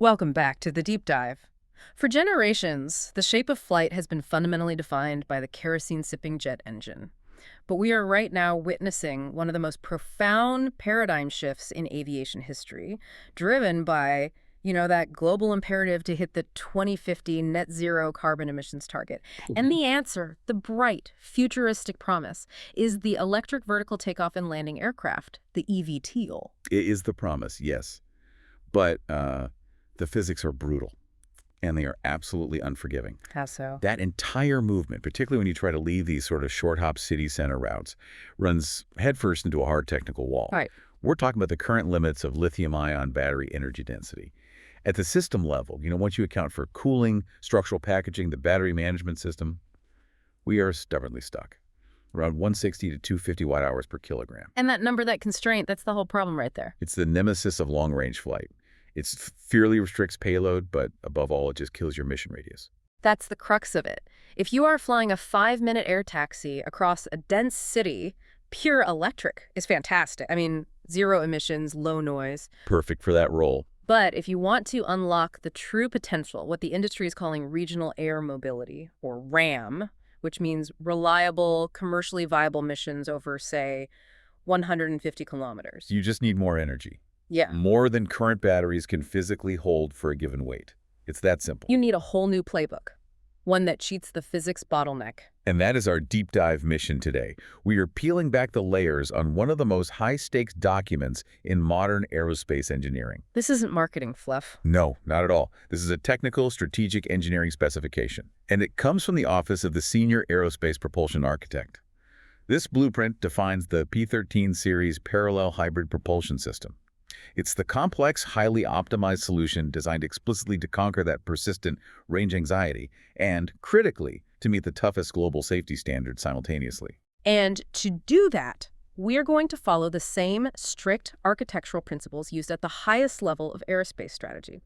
Welcome back to the deep dive. For generations, the shape of flight has been fundamentally defined by the kerosene-sipping jet engine. But we are right now witnessing one of the most profound paradigm shifts in aviation history, driven by, that global imperative to hit the 2050 net zero carbon emissions target. And the answer, the bright, futuristic promise, is the electric vertical takeoff and landing aircraft, the eVTOL. It is the promise, yes. But the physics are brutal, and they are absolutely unforgiving. How so? That entire movement, particularly when you try to leave these sort of short-hop city center routes, runs headfirst into a hard technical wall. Right. We're talking about the current limits of lithium-ion battery energy density. At the system level, once you account for cooling, structural packaging, the battery management system, we are stubbornly stuck. Around 160 to 250 watt-hours per kilogram. And that number, that constraint, that's the whole problem right there. It's the nemesis of long-range flight. It severely restricts payload, but above all, it just kills your mission radius. That's the crux of it. If you are flying a 5-minute air taxi across a dense city, pure electric is fantastic. I mean, zero emissions, low noise. Perfect for that role. But if you want to unlock the true potential, what the industry is calling regional air mobility, or RAM, which means reliable, commercially viable missions over, say, 150 kilometers. You just need more energy. Yeah. More than current batteries can physically hold for a given weight. It's that simple. You need a whole new playbook, one that cheats the physics bottleneck. And that is our deep dive mission today. We are peeling back the layers on one of the most high-stakes documents in modern aerospace engineering. This isn't marketing fluff. No, not at all. This is a technical, strategic engineering specification. And it comes from the office of the Senior Aerospace Propulsion Architect. This blueprint defines the P-13 series parallel hybrid propulsion system. It's the complex, highly optimized solution designed explicitly to conquer that persistent range anxiety and, critically, to meet the toughest global safety standards simultaneously. And to do that, we are going to follow the same strict architectural principles used at the highest level of aerospace strategy.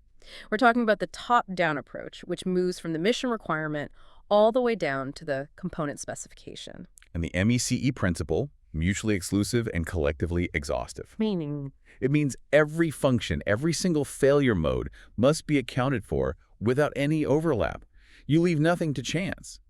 We're talking about the top-down approach, which moves from the mission requirement all the way down to the component specification. And the MECE principle, mutually exclusive and collectively exhaustive. Meaning? It means every function, every single failure mode must be accounted for without any overlap. You leave nothing to chance.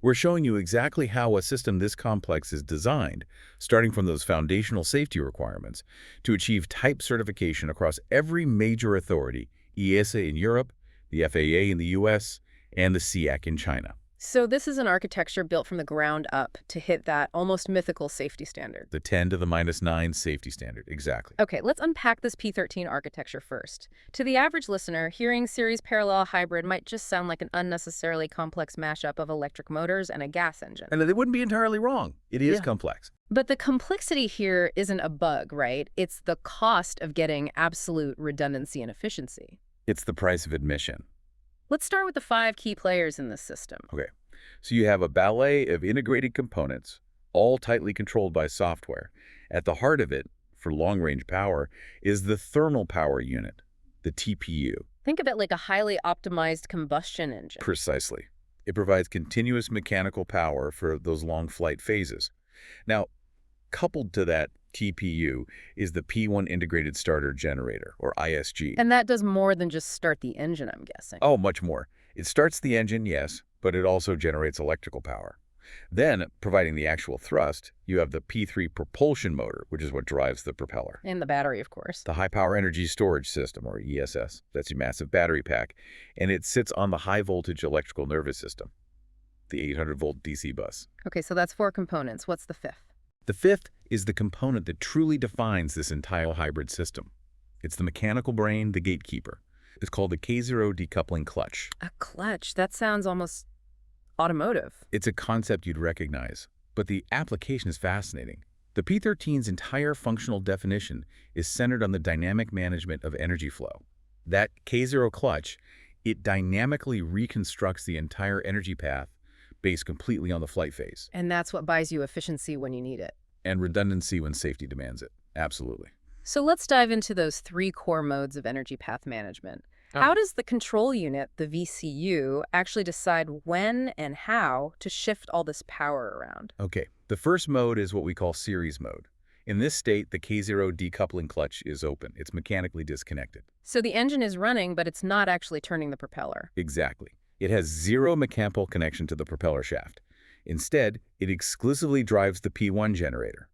We're showing you exactly how a system this complex is designed, starting from those foundational safety requirements, to achieve type certification across every major authority, EASA in Europe, the FAA in the US, and the SEAC in China. So this is an architecture built from the ground up to hit that almost mythical safety standard. The 10 to the -9 safety standard, exactly. Okay, let's unpack this P-13 architecture first. To the average listener, hearing series parallel hybrid might just sound like an unnecessarily complex mashup of electric motors and a gas engine. And they wouldn't be entirely wrong. It is complex. But the complexity here isn't a bug, right? It's the cost of getting absolute redundancy and efficiency. It's the price of admission. Let's start with the 5 key players in this system. Okay, so you have a ballet of integrated components, all tightly controlled by software. At the heart of it, for long-range power, is the thermal power unit, the TPU. Think of it like a highly optimized combustion engine. Precisely. It provides continuous mechanical power for those long flight phases. Now, coupled to that TPU is the P1 Integrated Starter Generator, or ISG. And that does more than just start the engine, I'm guessing. Oh, much more. It starts the engine, yes, but it also generates electrical power. Then, providing the actual thrust, you have the P3 propulsion motor, which is what drives the propeller. And the battery, of course. The High Power Energy Storage System, or ESS. That's your massive battery pack. And it sits on the high voltage electrical nervous system, the 800-volt DC bus. Okay, so that's 4 components. What's the 5th? The 5th is the component that truly defines this entire hybrid system. It's the mechanical brain, the gatekeeper. It's called the K0 decoupling clutch. A clutch? That sounds almost automotive. It's a concept you'd recognize, but the application is fascinating. The P-13's entire functional definition is centered on the dynamic management of energy flow. That K0 clutch, it dynamically reconstructs the entire energy path based completely on the flight phase. And that's what buys you efficiency when you need it. And redundancy when safety demands it. Absolutely. So let's dive into those 3 core modes of energy path management. How does the control unit, the VCU, actually decide when and how to shift all this power around? Okay, the first mode is what we call series mode. In this state, the K0 decoupling clutch is open. It's mechanically disconnected. So the engine is running, but it's not actually turning the propeller. Exactly. It has zero mechanical connection to the propeller shaft. Instead, it exclusively drives the P1 generator.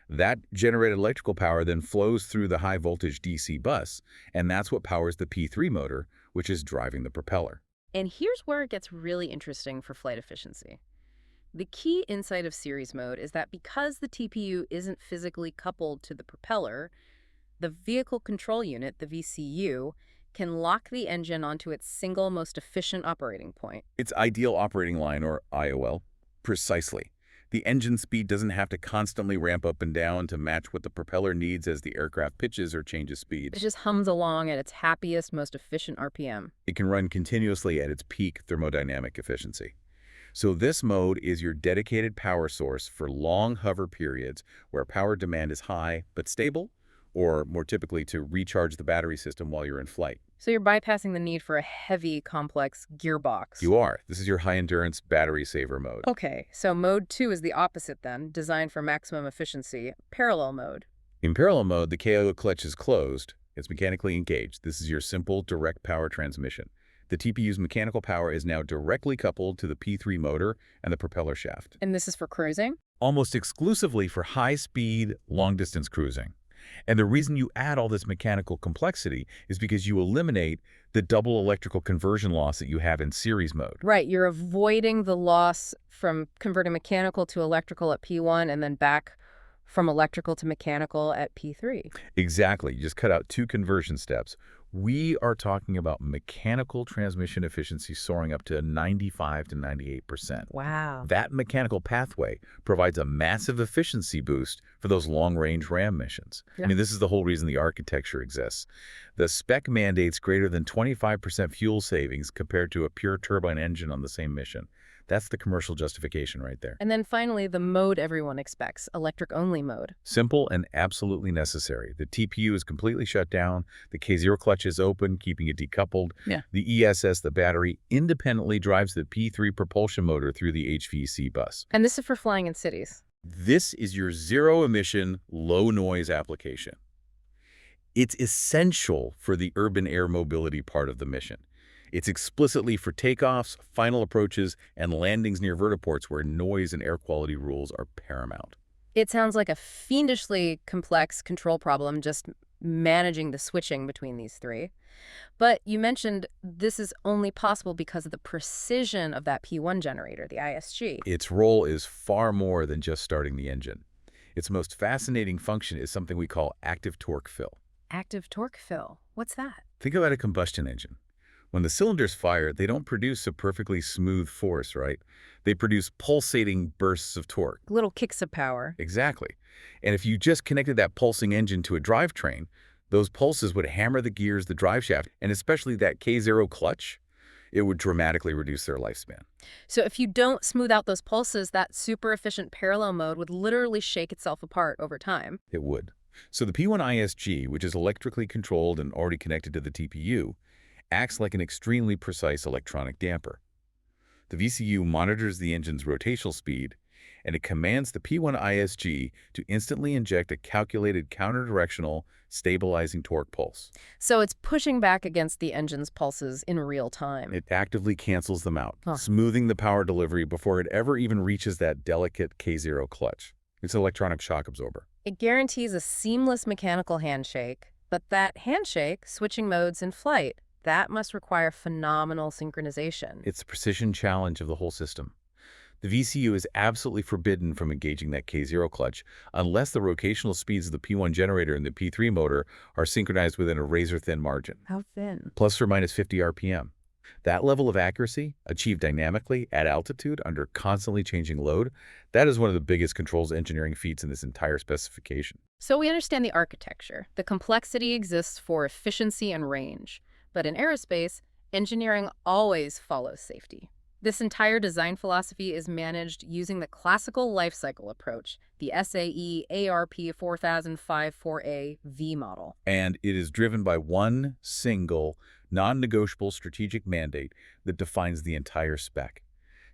That generated electrical power then flows through the high-voltage DC bus, and that's what powers the P3 motor, which is driving the propeller. And here's where it gets really interesting for flight efficiency. The key insight of series mode is that because the TPU isn't physically coupled to the propeller, the vehicle control unit, the VCU, can lock the engine onto its single most efficient operating point. Its ideal operating line, or IOL, precisely. The engine speed doesn't have to constantly ramp up and down to match what the propeller needs as the aircraft pitches or changes speed. It just hums along at its happiest, most efficient RPM. It can run continuously at its peak thermodynamic efficiency. So this mode is your dedicated power source for long hover periods where power demand is high but stable, or more typically to recharge the battery system while you're in flight. So you're bypassing the need for a heavy, complex gearbox. You are. This is your high-endurance battery saver mode. Okay, so mode 2 is the opposite then, designed for maximum efficiency, parallel mode. In parallel mode, the KO clutch is closed. It's mechanically engaged. This is your simple, direct power transmission. The TPU's mechanical power is now directly coupled to the P3 motor and the propeller shaft. And this is for cruising? Almost exclusively for high-speed, long-distance cruising. And the reason you add all this mechanical complexity is because you eliminate the double electrical conversion loss that you have in series mode. Right, you're avoiding the loss from converting mechanical to electrical at P1 and then back from electrical to mechanical at P3. Exactly. You just cut out two conversion steps. We are talking about mechanical transmission efficiency soaring up to 95 to 98%. Wow. That mechanical pathway provides a massive efficiency boost for those long-range RAM missions. Yeah. I mean, this is the whole reason the architecture exists. The spec mandates greater than 25% fuel savings compared to a pure turbine engine on the same mission. That's the commercial justification right there. And then finally, the mode everyone expects, electric-only mode. Simple and absolutely necessary. The TPU is completely shut down. The K0 clutch is open, keeping it decoupled. Yeah. The ESS, the battery, independently drives the P3 propulsion motor through the HVC bus. And this is for flying in cities. This is your zero-emission, low-noise application. It's essential for the urban air mobility part of the mission. It's explicitly for takeoffs, final approaches, and landings near vertiports where noise and air quality rules are paramount. It sounds like a fiendishly complex control problem just managing the switching between these three. But you mentioned this is only possible because of the precision of that P1 generator, the ISG. Its role is far more than just starting the engine. Its most fascinating function is something we call active torque fill. Active torque fill. What's that? Think about a combustion engine. When the cylinders fire, they don't produce a perfectly smooth force, right? They produce pulsating bursts of torque. Little kicks of power. Exactly. And if you just connected that pulsing engine to a drivetrain, those pulses would hammer the gears, the drive shaft, and especially that K0 clutch, it would dramatically reduce their lifespan. So if you don't smooth out those pulses, that super efficient parallel mode would literally shake itself apart over time. It would. So the P1 ISG, which is electrically controlled and already connected to the TPU, acts like an extremely precise electronic damper. The VCU monitors the engine's rotational speed, and it commands the P1 ISG to instantly inject a calculated counter-directional, stabilizing torque pulse. So it's pushing back against the engine's pulses in real time. It actively cancels them out, Huh. smoothing the power delivery before it ever even reaches that delicate K0 clutch. It's an electronic shock absorber. It guarantees a seamless mechanical handshake, but that handshake, switching modes in flight, that must require phenomenal synchronization. It's the precision challenge of the whole system. The VCU is absolutely forbidden from engaging that K0 clutch unless the rotational speeds of the P1 generator and the P3 motor are synchronized within a razor-thin margin, How thin? plus or minus 50 RPM. That level of accuracy, achieved dynamically at altitude under constantly changing load, that is one of the biggest controls engineering feats in this entire specification. So we understand the architecture. The complexity exists for efficiency and range. But in aerospace, engineering always follows safety. This entire design philosophy is managed using the classical life cycle approach, the SAE ARP 4005-4A V model. And it is driven by one single, non-negotiable strategic mandate that defines the entire spec.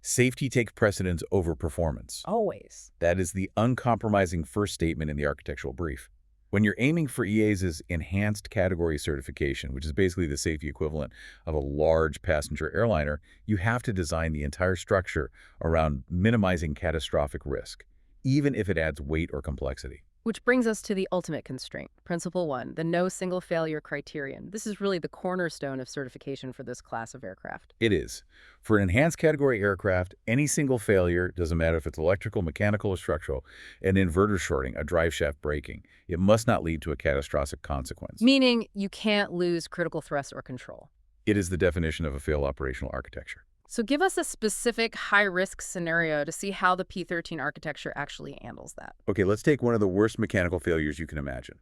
Safety takes precedence over performance. Always. That is the uncompromising first statement in the architectural brief. When you're aiming for EAS's enhanced category certification, which is basically the safety equivalent of a large passenger airliner, you have to design the entire structure around minimizing catastrophic risk, even if it adds weight or complexity. Which brings us to the ultimate constraint, Principle 1, the no single failure criterion. This is really the cornerstone of certification for this class of aircraft. It is. For an enhanced category aircraft, any single failure, doesn't matter if it's electrical, mechanical, or structural, an inverter shorting, a drive shaft breaking, it must not lead to a catastrophic consequence. Meaning you can't lose critical thrust or control. It is the definition of a failed operational architecture. So give us a specific high-risk scenario to see how the P13 architecture actually handles that. Okay, let's take one of the worst mechanical failures you can imagine.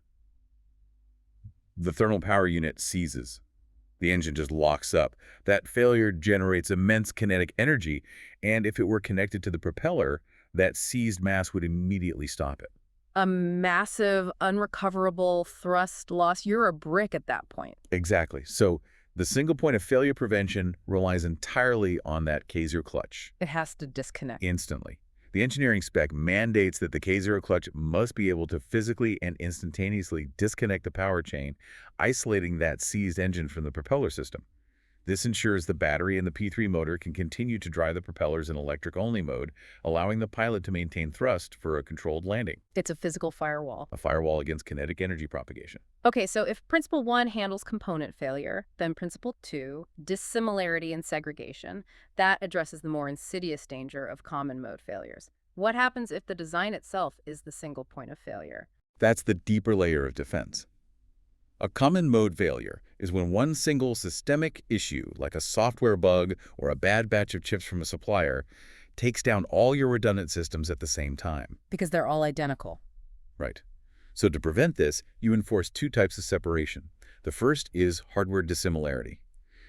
The thermal power unit seizes. The engine just locks up. That failure generates immense kinetic energy, and if it were connected to the propeller, that seized mass would immediately stop it. A massive, unrecoverable thrust loss. You're a brick at that point. Exactly. So the single point of failure prevention relies entirely on that K0 clutch. It has to disconnect. Instantly. The engineering spec mandates that the K0 clutch must be able to physically and instantaneously disconnect the power chain, isolating that seized engine from the propeller system. This ensures the battery and the P3 motor can continue to drive the propellers in electric-only mode, allowing the pilot to maintain thrust for a controlled landing. It's a physical firewall. A firewall against kinetic energy propagation. Okay, so if Principle 1 handles component failure, then Principle 2, dissimilarity and segregation, that addresses the more insidious danger of common mode failures. What happens if the design itself is the single point of failure? That's the deeper layer of defense. A common mode failure is when one single systemic issue, like a software bug or a bad batch of chips from a supplier, takes down all your redundant systems at the same time. Because they're all identical. Right. So to prevent this, you enforce two types of separation. The first is hardware dissimilarity.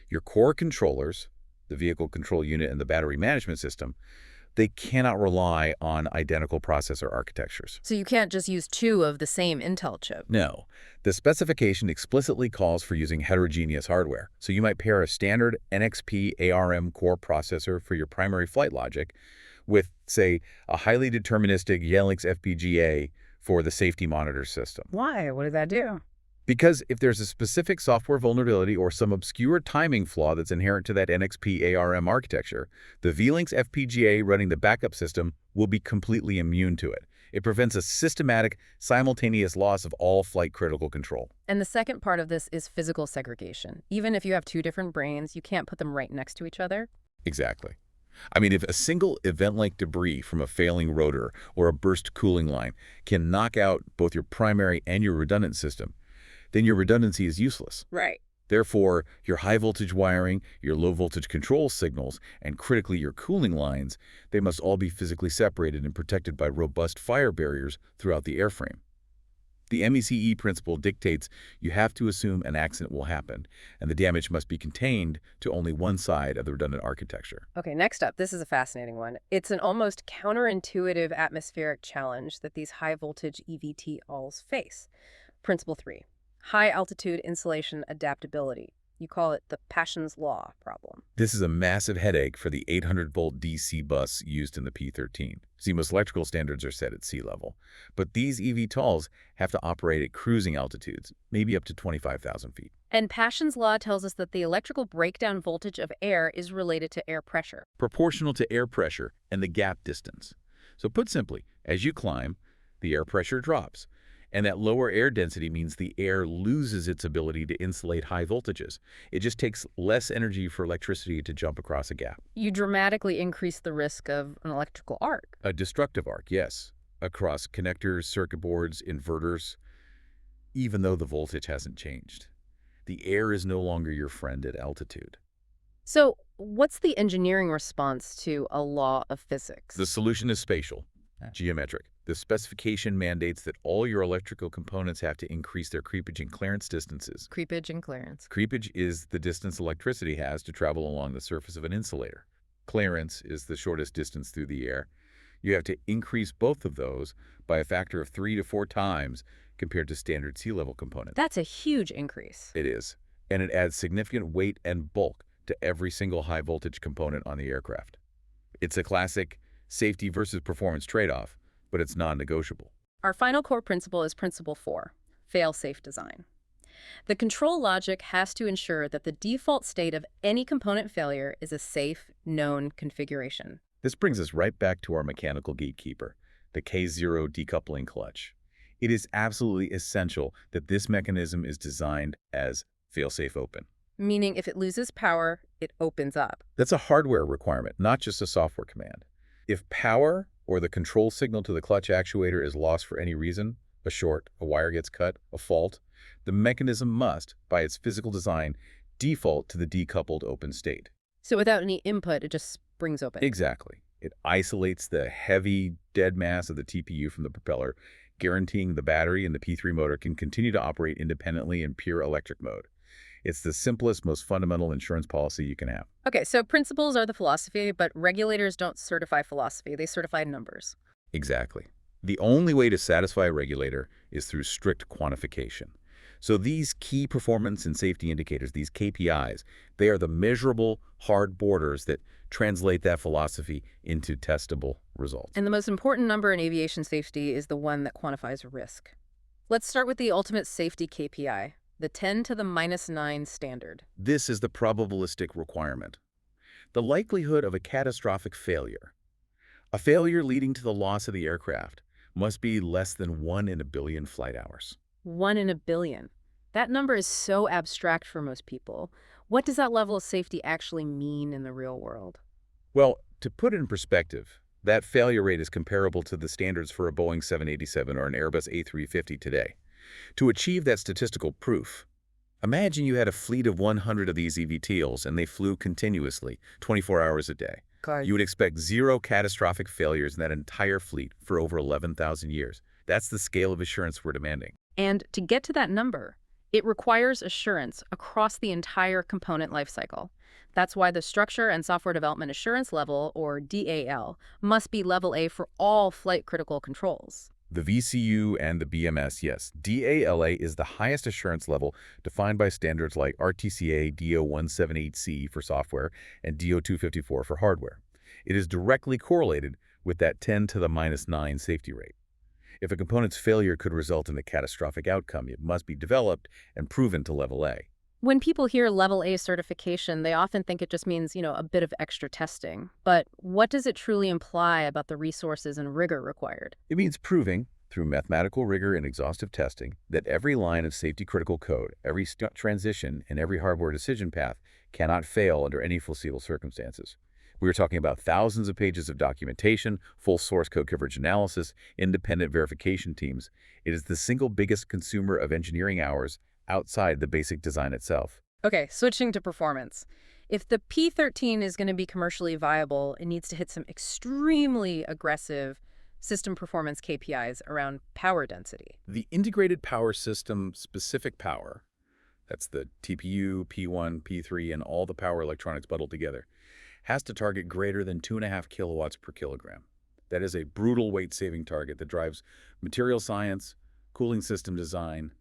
Your core controllers, the vehicle control unit and the battery management system, they cannot rely on identical processor architectures. So you can't just use two of the same Intel chip. No. The specification explicitly calls for using heterogeneous hardware. So you might pair a standard NXP ARM core processor for your primary flight logic with, say, a highly deterministic Xilinx FPGA for the safety monitor system. Why? What did that do? Because if there's a specific software vulnerability or some obscure timing flaw that's inherent to that NXP ARM architecture, the Xilinx FPGA running the backup system will be completely immune to it. It prevents a systematic, simultaneous loss of all flight-critical control. And the second part of this is physical segregation. Even if you have two different brains, you can't put them right next to each other. Exactly. I mean, if a single event-like debris from a failing rotor or a burst cooling line can knock out both your primary and your redundant system, then your redundancy is useless. Right. Therefore, your high-voltage wiring, your low-voltage control signals, and critically your cooling lines, they must all be physically separated and protected by robust fire barriers throughout the airframe. The MECE principle dictates you have to assume an accident will happen, and the damage must be contained to only one side of the redundant architecture. Okay, next up, this is a fascinating one. It's an almost counterintuitive atmospheric challenge that these high-voltage eVTOLs face. Principle 3. High-altitude insulation adaptability. You call it the Passion's Law problem. This is a massive headache for the 800-volt DC bus used in the P13. See, most electrical standards are set at sea level, but these eVTOLs have to operate at cruising altitudes, maybe up to 25,000 feet. And Passion's Law tells us that the electrical breakdown voltage of air is related to air pressure. Proportional to air pressure and the gap distance. So put simply, as you climb, the air pressure drops. And that lower air density means the air loses its ability to insulate high voltages. It just takes less energy for electricity to jump across a gap. You dramatically increase the risk of an electrical arc. A destructive arc, yes, across connectors, circuit boards, inverters, even though the voltage hasn't changed. The air is no longer your friend at altitude. So what's the engineering response to a law of physics? The solution is spatial, geometric. The specification mandates that all your electrical components have to increase their creepage and clearance distances. Creepage and clearance. Creepage is the distance electricity has to travel along the surface of an insulator. Clearance is the shortest distance through the air. You have to increase both of those by a factor of 3 to 4 times compared to standard sea level components. That's a huge increase. It is, and it adds significant weight and bulk to every single high voltage component on the aircraft. It's a classic safety versus performance trade-off, but it's non-negotiable. Our final core principle is Principle 4, fail-safe design. The control logic has to ensure that the default state of any component failure is a safe, known configuration. This brings us right back to our mechanical gatekeeper, the K0 decoupling clutch. It is absolutely essential that this mechanism is designed as fail-safe open. Meaning if it loses power, it opens up. That's a hardware requirement, not just a software command. If power or the control signal to the clutch actuator is lost for any reason, a short, a wire gets cut, a fault, the mechanism must, by its physical design, default to the decoupled open state. So without any input, it just springs open. Exactly. It isolates the heavy, dead mass of the TPU from the propeller, guaranteeing the battery and the P3 motor can continue to operate independently in pure electric mode. It's the simplest, most fundamental insurance policy you can have. Okay, so principles are the philosophy, but regulators don't certify philosophy. They certify numbers. Exactly. The only way to satisfy a regulator is through strict quantification. So these key performance and safety indicators, these KPIs, they are the measurable, hard borders that translate that philosophy into testable results. And the most important number in aviation safety is the one that quantifies risk. Let's start with the ultimate safety KPI, the 10 to the -9 standard. This is the probabilistic requirement. The likelihood of a catastrophic failure, a failure leading to the loss of the aircraft, must be less than 1 in a billion flight hours. 1 in a billion. That number is so abstract for most people. What does that level of safety actually mean in the real world? Well, to put it in perspective, that failure rate is comparable to the standards for a Boeing 787 or an Airbus A350 today. To achieve that statistical proof, imagine you had a fleet of 100 of these eVTOLs and they flew continuously, 24 hours a day. God. You would expect 0 catastrophic failures in that entire fleet for over 11,000 years. That's the scale of assurance we're demanding. And to get to that number, it requires assurance across the entire component lifecycle. That's why the Structure and Software Development Assurance Level, or DAL, must be level A for all flight-critical controls. The VCU and the BMS, yes. DALA is the highest assurance level defined by standards like RTCA DO-178C for software and DO-254 for hardware. It is directly correlated with that 10 to the -9 safety rate. If a component's failure could result in a catastrophic outcome, it must be developed and proven to level A. When people hear level A certification, they often think it just means, a bit of extra testing. But what does it truly imply about the resources and rigor required? It means proving, through mathematical rigor and exhaustive testing, that every line of safety-critical code, every transition, and every hardware decision path cannot fail under any foreseeable circumstances. We are talking about thousands of pages of documentation, full source code coverage analysis, independent verification teams. It is the single biggest consumer of engineering hours outside the basic design itself. Okay, switching to performance. If the P13 is going to be commercially viable, it needs to hit some extremely aggressive system performance KPIs around power density. The integrated power system specific power, that's the TPU, P1, P3, and all the power electronics bundled together, has to target greater than 2.5 kilowatts per kilogram. That is a brutal weight-saving target that drives material science, cooling system design,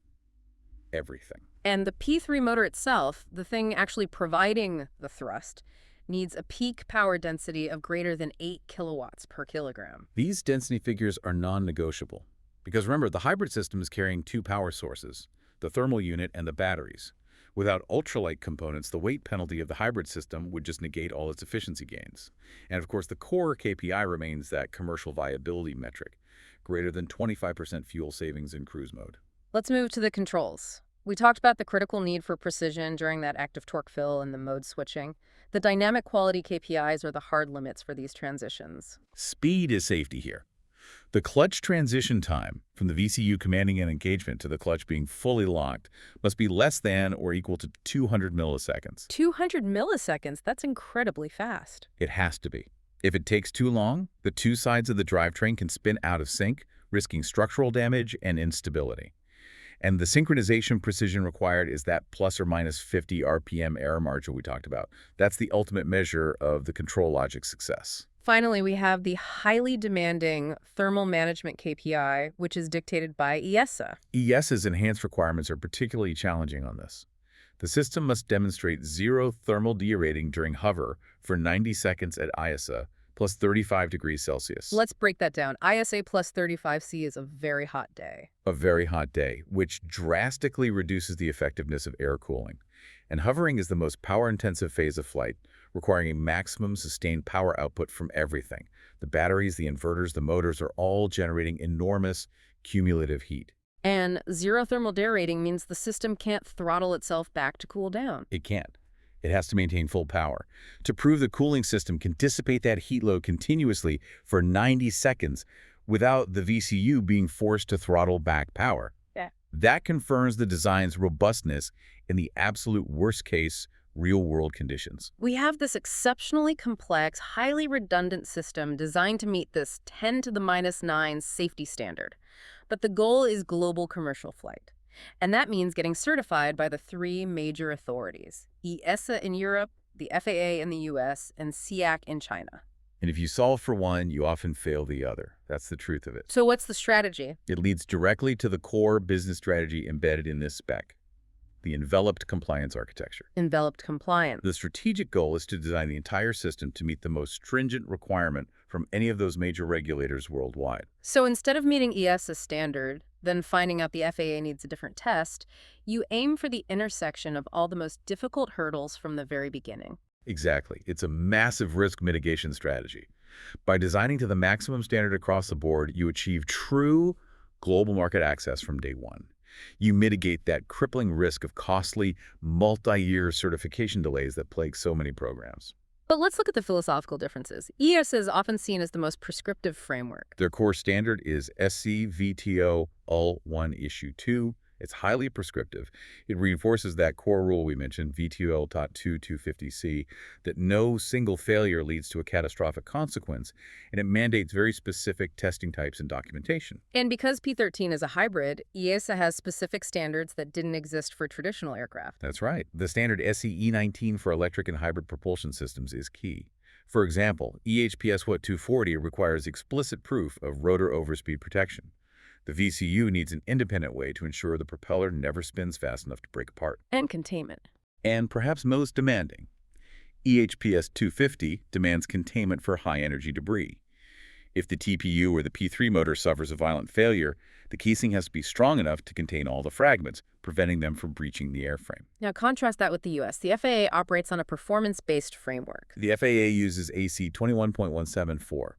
everything. And the P3 motor itself, the thing actually providing the thrust, needs a peak power density of greater than 8 kilowatts per kilogram. These density figures are non-negotiable because remember, the hybrid system is carrying 2 power sources, the thermal unit and the batteries. Without ultralight components, the weight penalty of the hybrid system would just negate all its efficiency gains. And of course, the core KPI remains that commercial viability metric, greater than 25% fuel savings in cruise mode. Let's move to the controls. We talked about the critical need for precision during that active torque fill and the mode switching. The dynamic quality KPIs are the hard limits for these transitions. Speed is safety here. The clutch transition time from the VCU commanding an engagement to the clutch being fully locked must be less than or equal to 200 milliseconds. 200 milliseconds? That's incredibly fast. It has to be. If it takes too long, the 2 sides of the drivetrain can spin out of sync, risking structural damage and instability. And the synchronization precision required is that plus or minus 50 RPM error margin we talked about. That's the ultimate measure of the control logic success. Finally, we have the highly demanding thermal management KPI, which is dictated by EASA. EASA's enhanced requirements are particularly challenging on this. The system must demonstrate 0 thermal derating during hover for 90 seconds at IASA, plus 35 degrees Celsius. Let's break that down. ISA plus 35°C is a very hot day. A very hot day, which drastically reduces the effectiveness of air cooling. And hovering is the most power-intensive phase of flight, requiring a maximum sustained power output from everything. The batteries, the inverters, the motors are all generating enormous cumulative heat. And zero thermal derating means the system can't throttle itself back to cool down. It can't. It has to maintain full power. To prove the cooling system can dissipate that heat load continuously for 90 seconds without the VCU being forced to throttle back power. Yeah. That confirms the design's robustness in the absolute worst-case real-world conditions. We have this exceptionally complex, highly redundant system designed to meet this 10 to the minus 9 safety standard. But the goal is global commercial flight. And that means getting certified by the three major authorities: EASA in Europe, the FAA in the US, and SEAC in China. And if you solve for one, you often fail the other. That's the truth of it. So what's the strategy? It leads directly to the core business strategy embedded in this spec: the enveloped compliance architecture. Enveloped compliance. The strategic goal is to design the entire system to meet the most stringent requirement from any of those major regulators worldwide. So instead of meeting EASA standard, then finding out the FAA needs a different test, you aim for the intersection of all the most difficult hurdles from the very beginning. Exactly. It's a massive risk mitigation strategy. By designing to the maximum standard across the board, you achieve true global market access from day one. You mitigate that crippling risk of costly, multi-year certification delays that plague so many programs. But let's look at the philosophical differences. EASA is often seen as the most prescriptive framework. Their core standard is SC VTOL 1 Issue 2. It's highly prescriptive. It reinforces that core rule we mentioned, VTOL 254C, that no single failure leads to a catastrophic consequence, and it mandates very specific testing types and documentation. And because P-13 is a hybrid, EASA has specific standards that didn't exist for traditional aircraft. That's right. The standard SCE19 for electric and hybrid propulsion systems is key. For example, EHPS 240 requires explicit proof of rotor overspeed protection. The VCU needs an independent way to ensure the propeller never spins fast enough to break apart. And containment. And perhaps most demanding, EHPS 250 demands containment for high-energy debris. If the TPU or the P3 motor suffers a violent failure, the casing has to be strong enough to contain all the fragments, preventing them from breaching the airframe. Now contrast that with the US. The FAA operates on a performance-based framework. The FAA uses AC 21.174.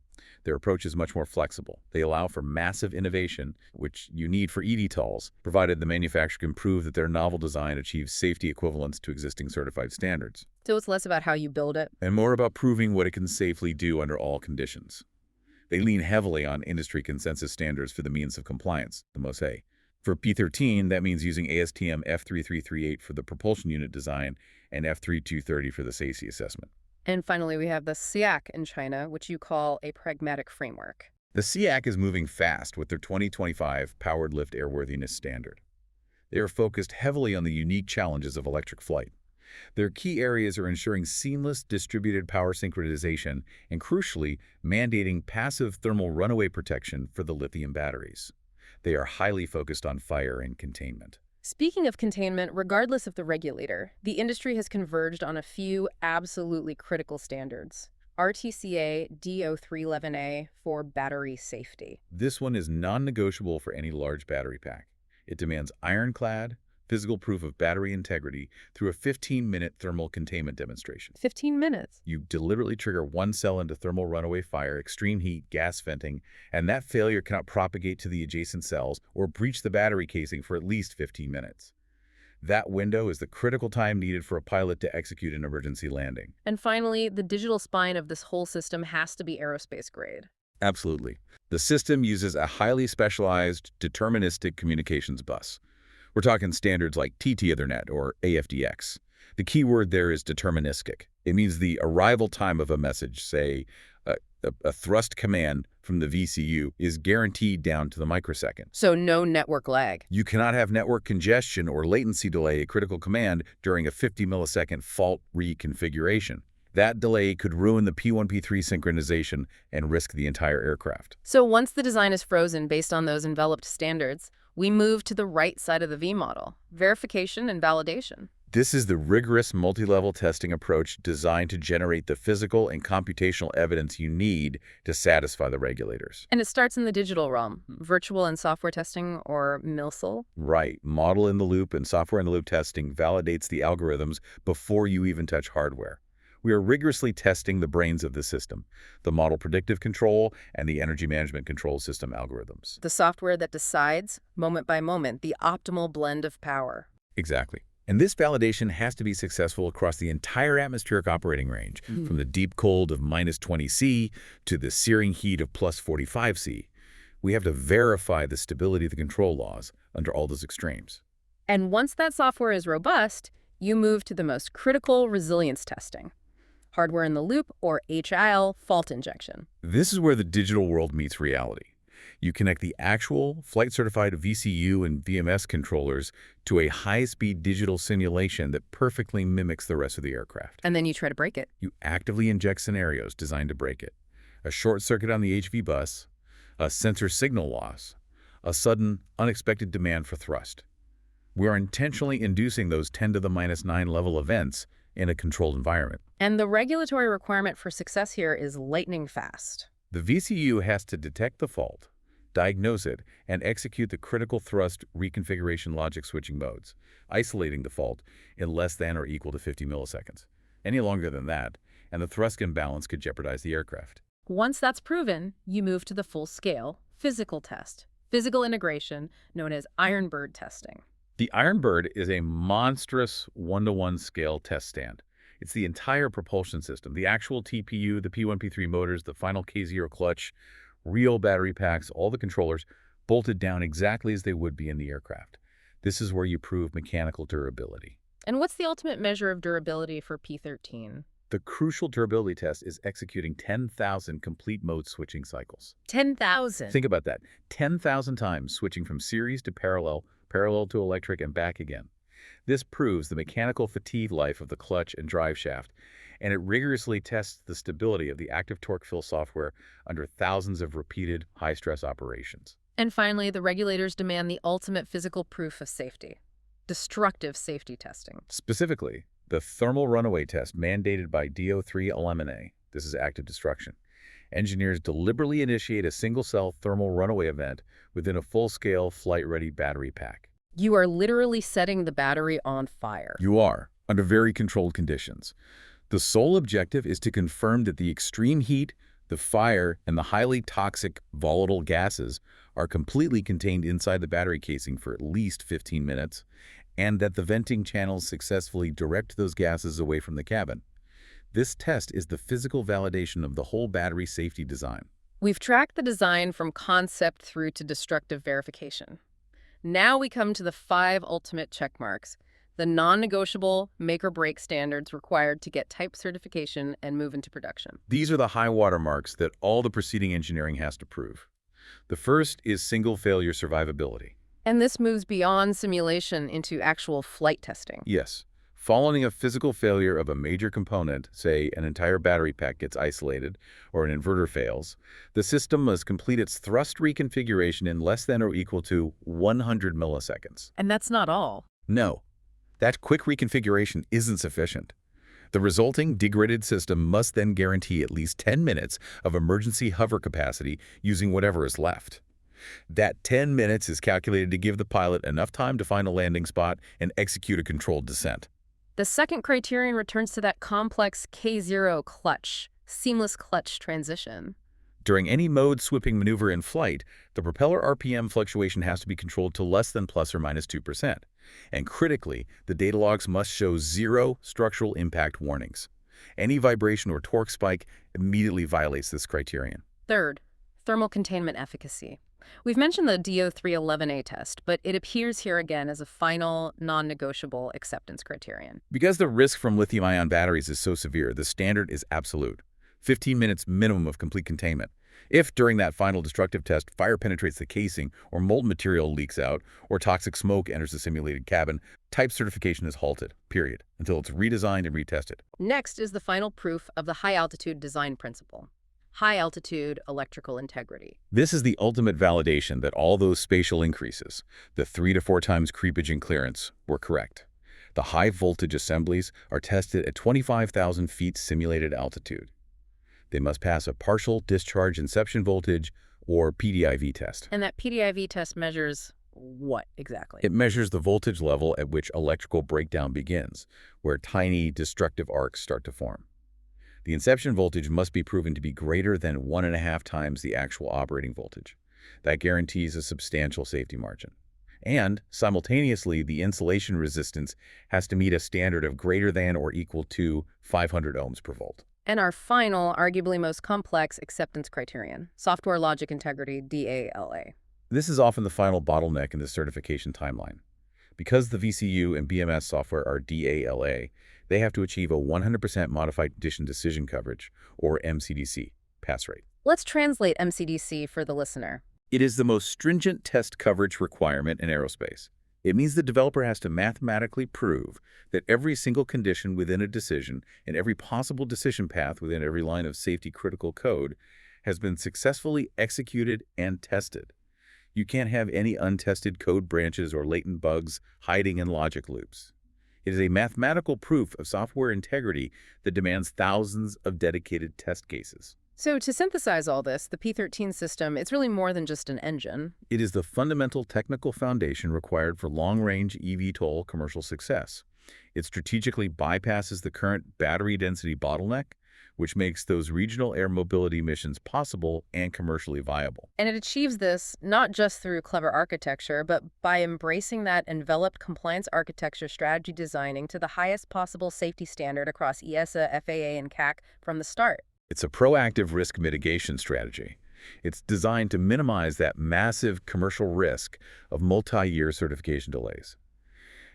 Their approach is much more flexible. They allow for massive innovation, which you need for eVTOLs, provided the manufacturer can prove that their novel design achieves safety equivalence to existing certified standards. So it's less about how you build it. And more about proving what it can safely do under all conditions. They lean heavily on industry consensus standards for the means of compliance, the MOSE. For P-13, that means using ASTM F3338 for the propulsion unit design and F3230 for the safety assessment. And finally, we have the SEAC in China, which you call a pragmatic framework. The SEAC is moving fast with their 2025 Powered Lift Airworthiness Standard. They are focused heavily on the unique challenges of electric flight. Their key areas are ensuring seamless distributed power synchronization and, crucially, mandating passive thermal runaway protection for the lithium batteries. They are highly focused on fire and containment. Speaking of containment, regardless of the regulator, the industry has converged on a few absolutely critical standards. RTCA DO-311A for battery safety. This one is non-negotiable for any large battery pack. It demands ironclad, physical proof of battery integrity through a 15-minute thermal containment demonstration. 15 minutes? You deliberately trigger one cell into thermal runaway fire, extreme heat, gas venting, and that failure cannot propagate to the adjacent cells or breach the battery casing for at least 15 minutes. That window is the critical time needed for a pilot to execute an emergency landing. And finally, the digital spine of this whole system has to be aerospace grade. Absolutely. The system uses a highly specialized, deterministic communications bus. We're talking standards like TT Ethernet or AFDX. The key word there is deterministic. It means the arrival time of a message, say a thrust command from the VCU, is guaranteed down to the microsecond. So no network lag. You cannot have network congestion or latency delay a critical command during a 50-millisecond fault reconfiguration. That delay could ruin the P1, P3 synchronization and risk the entire aircraft. So once the design is frozen based on those enveloped standards, we move to the right side of the V model, verification and validation. This is the rigorous multi-level testing approach designed to generate the physical and computational evidence you need to satisfy the regulators. And it starts in the digital realm, virtual and software testing, or MILSL. Right. Model-in-the-loop and software-in-the-loop testing validates the algorithms before you even touch hardware. We are rigorously testing the brains of the system, the model predictive control and the energy management control system algorithms. The software that decides, moment by moment, the optimal blend of power. Exactly. And this validation has to be successful across the entire atmospheric operating range, from the deep cold of -20°C to the searing heat of +45°C. We have to verify the stability of the control laws under all those extremes. And once that software is robust, you move to the most critical resilience testing. Hardware in the loop, or HIL, fault injection. This is where the digital world meets reality. You connect the actual flight-certified VCU and VMS controllers to a high-speed digital simulation that perfectly mimics the rest of the aircraft. And then you try to break it. You actively inject scenarios designed to break it. A short circuit on the HV bus, a sensor signal loss, a sudden, unexpected demand for thrust. We are intentionally inducing those 10 to the -9 level events in a controlled environment. And the regulatory requirement for success here is lightning fast. The VCU has to detect the fault, diagnose it, and execute the critical thrust reconfiguration logic switching modes, isolating the fault in less than or equal to 50 milliseconds. Any longer than that, and the thrust imbalance could jeopardize the aircraft. Once that's proven, you move to the full-scale physical test, physical integration, known as Ironbird testing. The Ironbird is a monstrous one-to-one scale test stand. It's the entire propulsion system, the actual TPU, the P1, P3 motors, the final K0 clutch, real battery packs, all the controllers, bolted down exactly as they would be in the aircraft. This is where you prove mechanical durability. And what's the ultimate measure of durability for P13? The crucial durability test is executing 10,000 complete mode switching cycles. 10,000. Think about that. 10,000 times switching from series to parallel, parallel to electric, and back again. This proves the mechanical fatigue life of the clutch and drive shaft, and it rigorously tests the stability of the active torque fill software under thousands of repeated high-stress operations. And finally, the regulators demand the ultimate physical proof of safety, destructive safety testing. Specifically, the thermal runaway test mandated by DO-178C. This is active destruction. Engineers deliberately initiate a single-cell thermal runaway event within a full-scale flight-ready battery pack. You are literally setting the battery on fire. You are, under very controlled conditions. The sole objective is to confirm that the extreme heat, the fire, and the highly toxic volatile gases are completely contained inside the battery casing for at least 15 minutes, and that the venting channels successfully direct those gases away from the cabin. This test is the physical validation of the whole battery safety design. We've tracked the design from concept through to destructive verification. Now we come to the 5 ultimate checkmarks, the non-negotiable make-or-break standards required to get type certification and move into production. These are the high water marks that all the preceding engineering has to prove. The first is single failure survivability. And this moves beyond simulation into actual flight testing. Yes. Following a physical failure of a major component, say an entire battery pack gets isolated or an inverter fails, the system must complete its thrust reconfiguration in less than or equal to 100 milliseconds. And that's not all. No, that quick reconfiguration isn't sufficient. The resulting degraded system must then guarantee at least 10 minutes of emergency hover capacity using whatever is left. That 10 minutes is calculated to give the pilot enough time to find a landing spot and execute a controlled descent. The second criterion returns to that complex K0 clutch, seamless clutch transition. During any mode-swapping maneuver in flight, the propeller RPM fluctuation has to be controlled to less than plus or minus 2%. And critically, the data logs must show 0 structural impact warnings. Any vibration or torque spike immediately violates this criterion. Third, thermal containment efficacy. We've mentioned the DO-178C test, but it appears here again as a final, non-negotiable acceptance criterion. Because the risk from lithium-ion batteries is so severe, the standard is absolute. 15 minutes minimum of complete containment. If, during that final destructive test, fire penetrates the casing, or molten material leaks out, or toxic smoke enters the simulated cabin, type certification is halted, period, until it's redesigned and retested. Next is the final proof of the high-altitude design principle. High-altitude electrical integrity. This is the ultimate validation that all those spatial increases, the 3 to 4 times creepage and clearance, were correct. The high-voltage assemblies are tested at 25,000 feet simulated altitude. They must pass a partial discharge inception voltage, or PDIV test. And that PDIV test measures what exactly? It measures the voltage level at which electrical breakdown begins, where tiny destructive arcs start to form. The inception voltage must be proven to be greater than 1.5 times the actual operating voltage. That guarantees a substantial safety margin. And, simultaneously, the insulation resistance has to meet a standard of greater than or equal to 500 ohms per volt. And our final, arguably most complex acceptance criterion, software logic integrity, DALA. This is often the final bottleneck in the certification timeline. Because the VCU and BMS software are DALA, they have to achieve a 100% modified condition decision coverage, or MCDC, pass rate. Let's translate MCDC for the listener. It is the most stringent test coverage requirement in aerospace. It means the developer has to mathematically prove that every single condition within a decision and every possible decision path within every line of safety-critical code has been successfully executed and tested. You can't have any untested code branches or latent bugs hiding in logic loops. It is a mathematical proof of software integrity that demands thousands of dedicated test cases. So to synthesize all this, the P-13 system, it's really more than just an engine. It is the fundamental technical foundation required for long-range eVTOL commercial success. It strategically bypasses the current battery density bottleneck, which makes those regional air mobility missions possible and commercially viable. And it achieves this not just through clever architecture, but by embracing that enveloped compliance architecture strategy designing to the highest possible safety standard across EASA, FAA, and CAC from the start. It's a proactive risk mitigation strategy. It's designed to minimize that massive commercial risk of multi-year certification delays.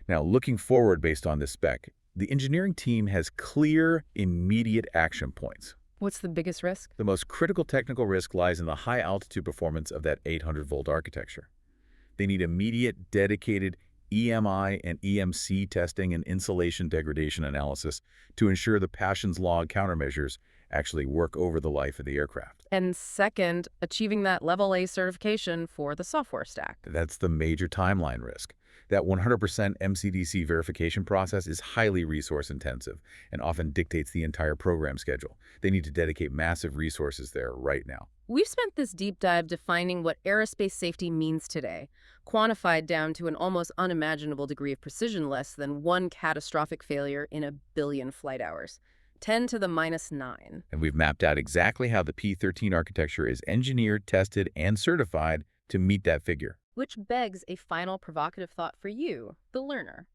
Now, looking forward based on this spec, the engineering team has clear, immediate action points. What's the biggest risk? The most critical technical risk lies in the high-altitude performance of that 800-volt architecture. They need immediate, dedicated EMI and EMC testing and insulation degradation analysis to ensure the Passions Law countermeasures actually work over the life of the aircraft. And second, achieving that Level A certification for the software stack. That's the major timeline risk. That 100% MCDC verification process is highly resource-intensive and often dictates the entire program schedule. They need to dedicate massive resources there right now. We've spent this deep dive defining what aerospace safety means today, quantified down to an almost unimaginable degree of precision, less than one catastrophic failure in a billion flight hours. 10 to the minus 9. And we've mapped out exactly how the P-13 architecture is engineered, tested, and certified to meet that figure. Which begs a final provocative thought for you, the learner.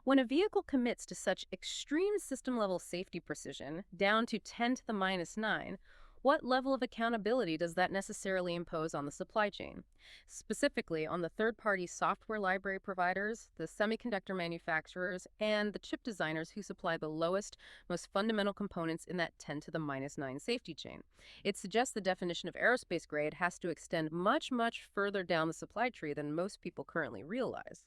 When a vehicle commits to such extreme system-level safety precision, down to 10 to the minus 9, what level of accountability does that necessarily impose on the supply chain? Specifically on the third-party software library providers, the semiconductor manufacturers, and the chip designers who supply the lowest, most fundamental components in that 10 to the minus 9 safety chain. It suggests the definition of aerospace grade has to extend much, much further down the supply tree than most people currently realize.